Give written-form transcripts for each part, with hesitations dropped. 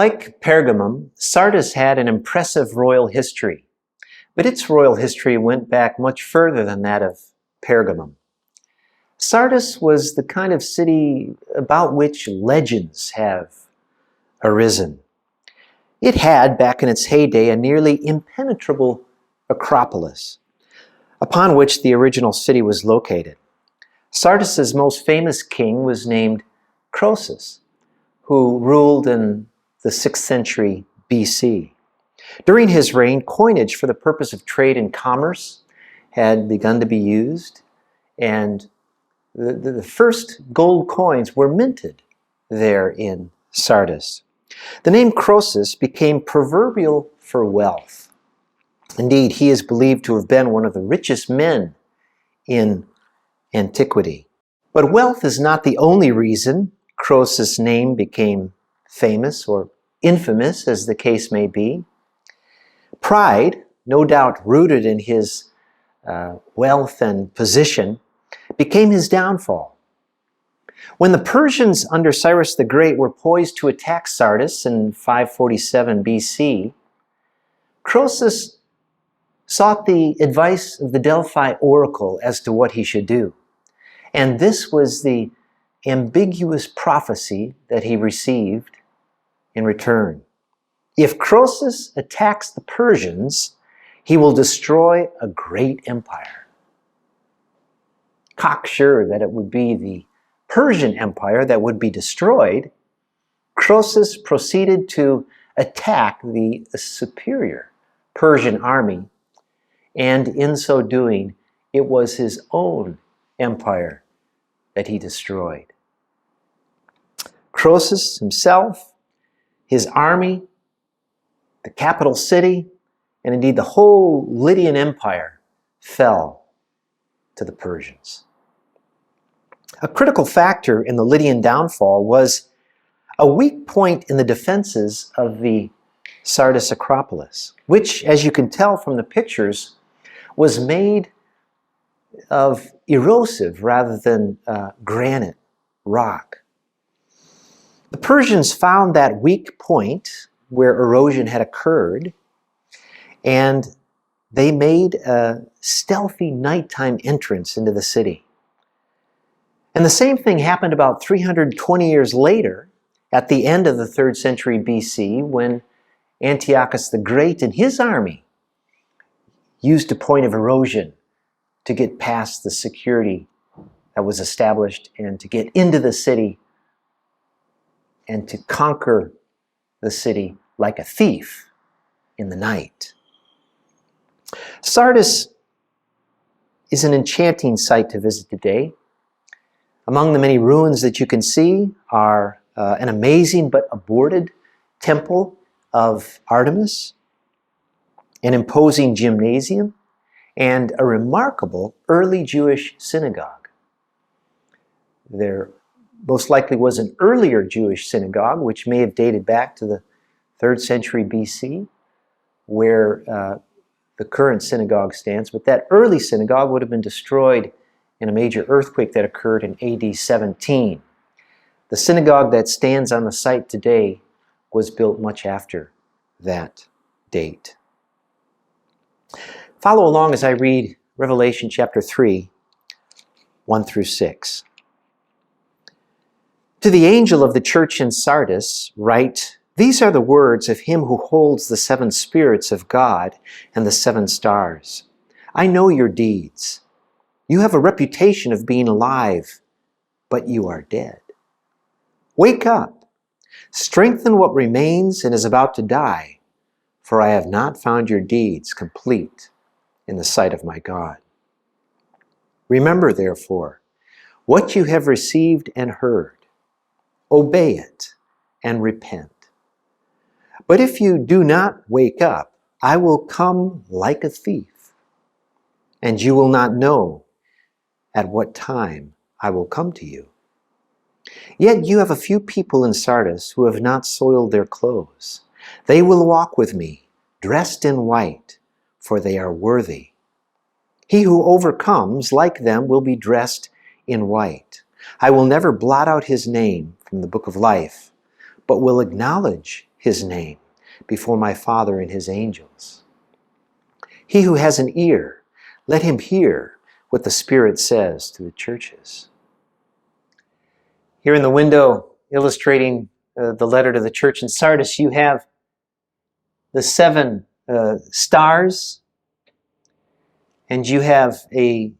Like Pergamum, Sardis had an impressive royal history, but its royal history went back much further than that of Pergamum. Sardis was the kind of city about which legends have arisen. It had, back in its heyday, a nearly impenetrable acropolis, upon which the original city was located. Sardis's most famous king was named Croesus, who ruled in the 6th century BC. During his reign, coinage for the purpose of trade and commerce had begun to be used, and the first gold coins were minted there in Sardis. The name Croesus became proverbial for wealth. Indeed, he is believed to have been one of the richest men in antiquity. But wealth is not the only reason Croesus' name became famous or infamous, as the case may be. Pride, no doubt rooted in his wealth and position, became his downfall. When the Persians under Cyrus the Great were poised to attack Sardis in 547 BC, Croesus sought the advice of the Delphi oracle as to what he should do. And this was the ambiguous prophecy that he received in return. If Croesus attacks the Persians, he will destroy a great empire. Cocksure that it would be the Persian Empire that would be destroyed, Croesus proceeded to attack the superior Persian army, and in so doing, it was his own empire that he destroyed. Croesus himself, his army, the capital city, and indeed the whole Lydian Empire fell to the Persians. A critical factor in the Lydian downfall was a weak point in the defenses of the Sardis Acropolis, which, as you can tell from the pictures, was made of erosive rather than granite rock. The Persians found that weak point where erosion had occurred, and they made a stealthy nighttime entrance into the city. And the same thing happened about 320 years later, at the end of the 3rd century BC, when Antiochus the Great and his army used a point of erosion to get past the security that was established and to get into the city and to conquer the city like a thief in the night. Sardis is an enchanting sight to visit today. Among the many ruins that you can see are an amazing but aborted temple of Artemis, an imposing gymnasium, and a remarkable early Jewish synagogue. There most likely was an earlier Jewish synagogue, which may have dated back to the 3rd century BC, where the current synagogue stands, but that early synagogue would have been destroyed in a major earthquake that occurred in AD 17. The synagogue that stands on the site today was built much after that date. Follow along as I read Revelation chapter 3, 1 through 6. To the angel of the church in Sardis write, "These are the words of him who holds the 7 spirits of God and the 7 stars. I know your deeds. You have a reputation of being alive, but you are dead. Wake up, strengthen what remains and is about to die, for I have not found your deeds complete in the sight of my God. Remember, therefore, what you have received and heard. Obey it and repent. But if you do not wake up, I will come like a thief, and you will not know at what time I will come to you. Yet you have a few people in Sardis who have not soiled their clothes. They will walk with me, dressed in white, for they are worthy. He who overcomes, like them, will be dressed in white. I will never blot out his name from the book of life, but will acknowledge his name before my Father and his angels. He who has an ear, let him hear what the Spirit says to the churches. Here in the window illustrating the letter to the church in Sardis, you have the 7 stars, and you have a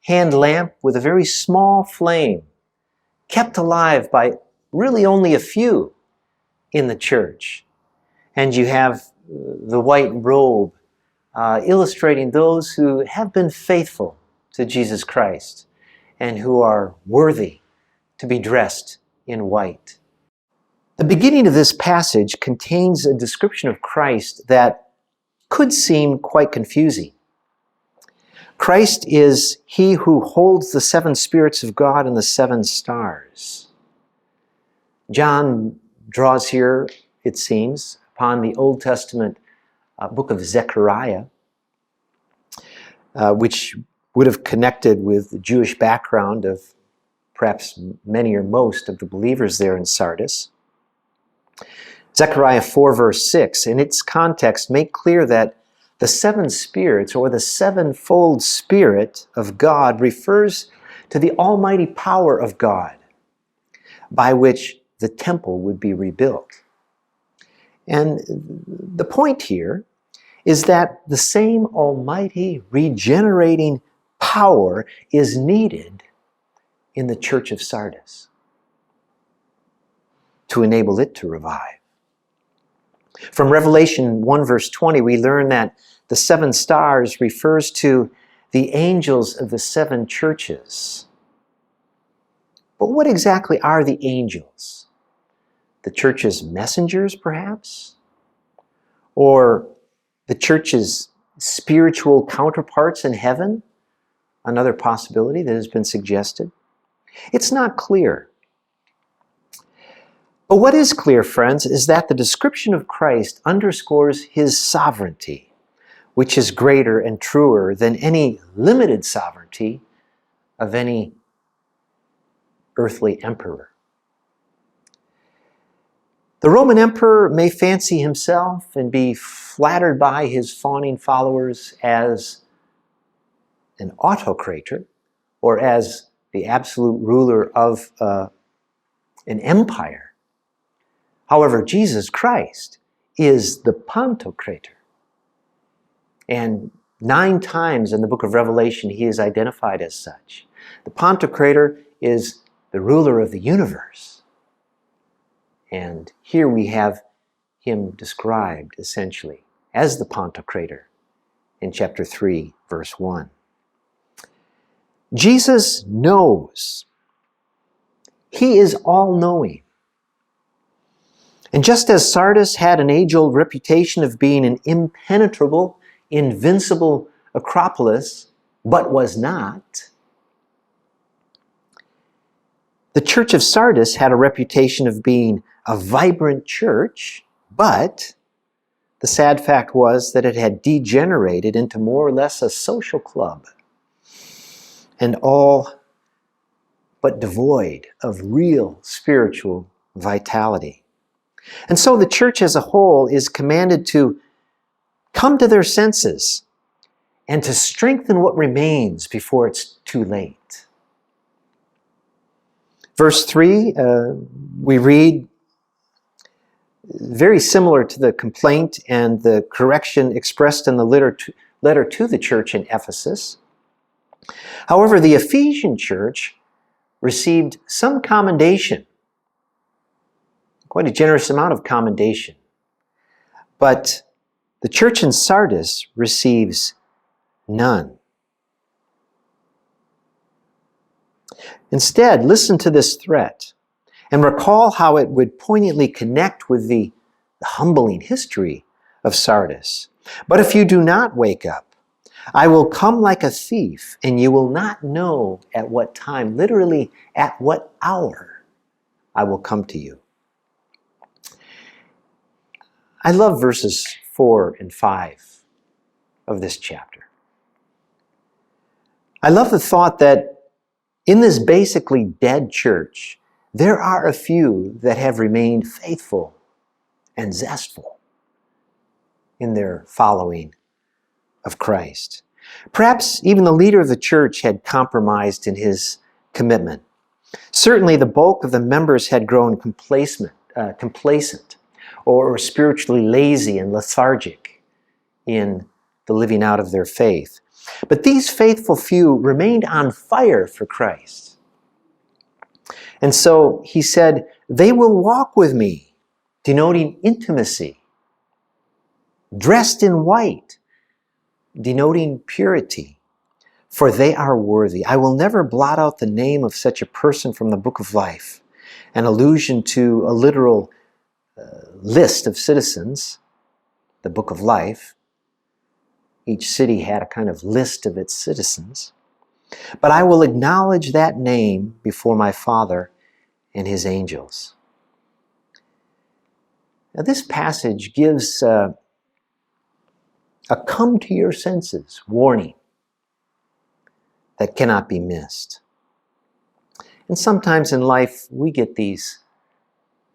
hand lamp with a very small flame, kept alive by really only a few in the church. And you have the white robe illustrating those who have been faithful to Jesus Christ and who are worthy to be dressed in white. The beginning of this passage contains a description of Christ that could seem quite confusing. Christ is he who holds the 7 spirits of God and the 7 stars. John draws here, it seems, upon the Old Testament book of Zechariah, which would have connected with the Jewish background of perhaps many or most of the believers there in Sardis. Zechariah 4 verse 6, in its context, make clear that the 7 spirits, or the 7-fold Spirit of God, refers to the almighty power of God by which the temple would be rebuilt. And the point here is that the same almighty regenerating power is needed in the church of Sardis to enable it to revive. From Revelation 1 verse 20, we learn that the 7 stars refers to the angels of the 7 churches. But what exactly are the angels? The church's messengers, perhaps? Or the church's spiritual counterparts in heaven? Another possibility that has been suggested. It's not clear. But what is clear, friends, is that the description of Christ underscores his sovereignty, which is greater and truer than any limited sovereignty of any earthly emperor. The Roman emperor may fancy himself and be flattered by his fawning followers as an autocrator, or as the absolute ruler of an empire. However, Jesus Christ is the Pantocrator. And 9 times in the book of Revelation, he is identified as such. The Pantocrator is the ruler of the universe. And here we have him described essentially as the Pantocrator in chapter 3, verse 1. Jesus knows. He is all-knowing. And just as Sardis had an age-old reputation of being an impenetrable, invincible acropolis, but was not, the church of Sardis had a reputation of being a vibrant church, but the sad fact was that it had degenerated into more or less a social club, and all but devoid of real spiritual vitality. And so the church as a whole is commanded to come to their senses and to strengthen what remains before it's too late. Verse 3, we read, very similar to the complaint and the correction expressed in the letter to the church in Ephesus. However, the Ephesian church received some commendation, quite a generous amount of commendation. But the church in Sardis receives none. Instead, listen to this threat and recall how it would poignantly connect with the humbling history of Sardis. But if you do not wake up, I will come like a thief, and you will not know at what time, literally at what hour, I will come to you. I love verses 4 and 5 of this chapter. I love the thought that in this basically dead church, there are a few that have remained faithful and zestful in their following of Christ. Perhaps even the leader of the church had compromised in his commitment. Certainly the bulk of the members had grown complacent or spiritually lazy and lethargic in the living out of their faith. But these faithful few remained on fire for Christ. And so he said, they will walk with me, denoting intimacy, dressed in white, denoting purity, for they are worthy. I will never blot out the name of such a person from the book of life, an allusion to a literal list of citizens, the book of life. Each city had a kind of list of its citizens. But I will acknowledge that name before my Father and his angels. Now, this passage gives a come to your senses warning that cannot be missed. And sometimes in life we get these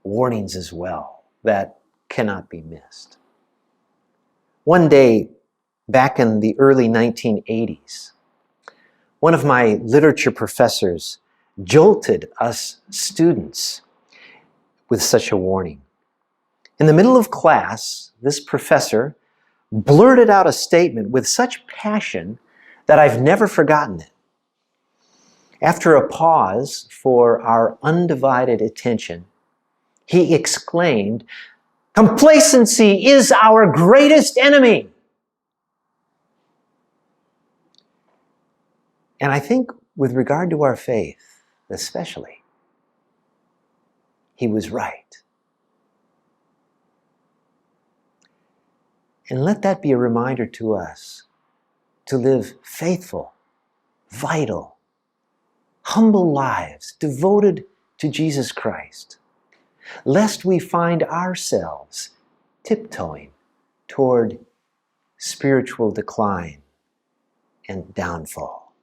warnings as well that cannot be missed. One day, back in the early 1980s, one of my literature professors jolted us students with such a warning. In the middle of class, this professor blurted out a statement with such passion that I've never forgotten it. After a pause for our undivided attention, he exclaimed, "Complacency is our greatest enemy." And I think with regard to our faith, especially, he was right. And let that be a reminder to us to live faithful, vital, humble lives devoted to Jesus Christ, lest we find ourselves tiptoeing toward spiritual decline and downfall.